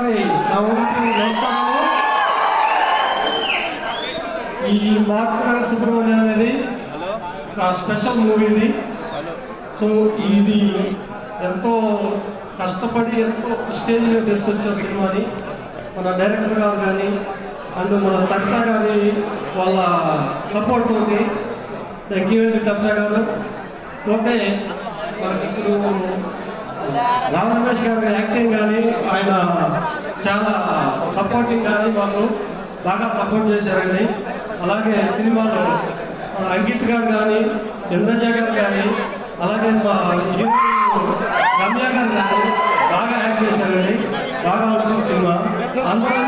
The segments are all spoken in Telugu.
మరొకసారి నా ఊరికి నమస్కారాలు. ఈ మార్తినగర్ సుబ్రహ్మణ్యం అనేది ఒక స్పెషల్ మూవీ ఇది. సో ఇది ఎంతో కష్టపడి ఎంతో స్టేజ్ మీద తీసుకొచ్చిన సినిమాని మన డైరెక్టర్ గారు కానీ అండ్ మన తక్తా గారి వాళ్ళ సపోర్ట్ ఉంది. థ్యాంక్ యూ అండి తక్తా గారు. పోతే మనకి ఇప్పుడు రావు రమేష్ గారి యాక్టింగ్ కానీ ఆయన చాలా సపోర్టింగ్ కానీ మాకు బాగా సపోర్ట్ చేశారండి. అలాగే సినిమాలో అంకిత్ గారు కానీ ఇంద్రజ గారు కానీ అలాగే మా హీరోయిన్ రమ్య గారు కానీ బాగా యాక్ట్ చేశారండి. బాగా వచ్చింది సినిమా. అందరూ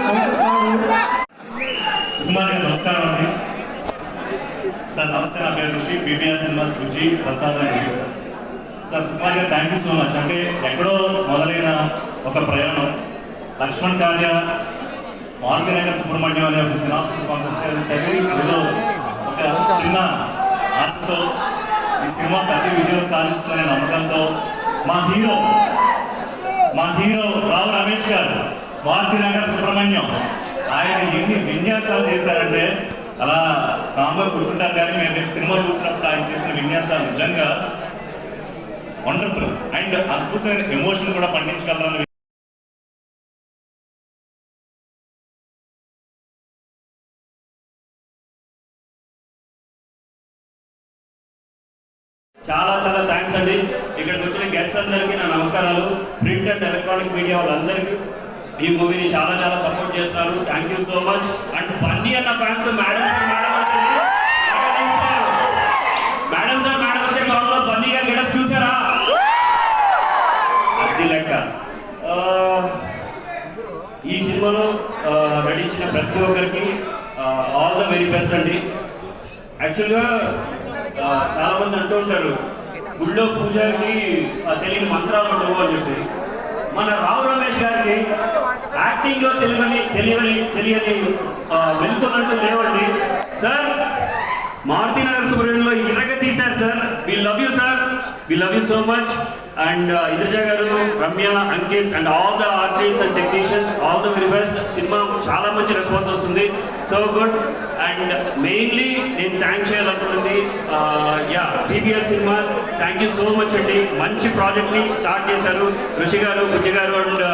సుకుమార్ గారు నమస్కారం అండి. సార్ నమస్తే, నా పేరు ఋషి, బీబీఆర్ సినిమాస్ రుచి ప్రసాద్ ఋషి సార్. సార్ సుకుమార్ గారు థ్యాంక్ యూ సో మచ్. అంటే ఎక్కడో మొదలైన ఒక ప్రయాణం లక్ష్మణ్ కార్య మార్తినగర్ సుబ్రహ్మణ్యం అనే ఒక సినాప్సిస్ పంపిస్తే చదివి ఏదో ఒక చిన్న ఆశతో ఈ సినిమా ప్రతి విజయం సాధిస్తుందనే నమ్మకంతో మా హీరో రావు రమేష్ గారు మార్తినగర్ సుబ్రహ్మణ్యం ఆయన ఎన్ని విన్యాసాలు చేశారంటే అలా కాంబో కూర్చుంటారు. కానీ మేము సినిమా చూసినప్పుడు ఆయన చేసిన విన్యాసాలు నిజంగా వండర్ఫుల్ అండ్ అద్భుతమైన ఎమోషన్ కూడా పండించగలరని చాలా చాలా థ్యాంక్స్ అండి. ఇక్కడికి వచ్చిన గెస్ట్ అందరికీ నా నమస్కారాలు. ప్రింట్ అండ్ ఎలక్ట్రానిక్ మీడియా వాళ్ళందరికీ ఈ మూవీని చాలా చాలా సపోర్ట్ చేస్తున్నారు. Thank you so much. And Bunny అన్న ఫ్యాన్స్ మేడం సార్ అంటే సాంగ్లో బన్నీ గారు గెటప్ చూసారా? అది లెక్క. ఈ సినిమాలో నటించిన ప్రతి ఒక్కరికి ఆల్ ద వెరీ బెస్ట్ అండి. యాక్చువల్గా చాలా మంది అంటూ ఉంటారు గుళ్ళో పూజారికి తెలియని మంత్రాలు ఉండవు అని చెప్పి. మన రావు రమేష్ గారికి యాక్టింగ్ లో తెలియని వెళ్తున్నట్టు లేవండి. సార్ మార్తినగర్ సుబ్రహ్మణ్యంలో ఇరగ తీశారు sir. We love you sir, we love you so much. And Indraja గారు, Ramya, Ankit and all the artist and technicians all the very best. Cinema చాలా మంచి రెస్పాన్స్ వస్తుంది. So good. అండ్ మెయిన్లీ నేను థ్యాంక్ చేయాలనుకుంటుంది BBR cinemas. Thank you so much అండి. మంచి ప్రాజెక్ట్ని స్టార్ట్ చేశారు ఋషి గారు, బుజ్జి గారు అండ్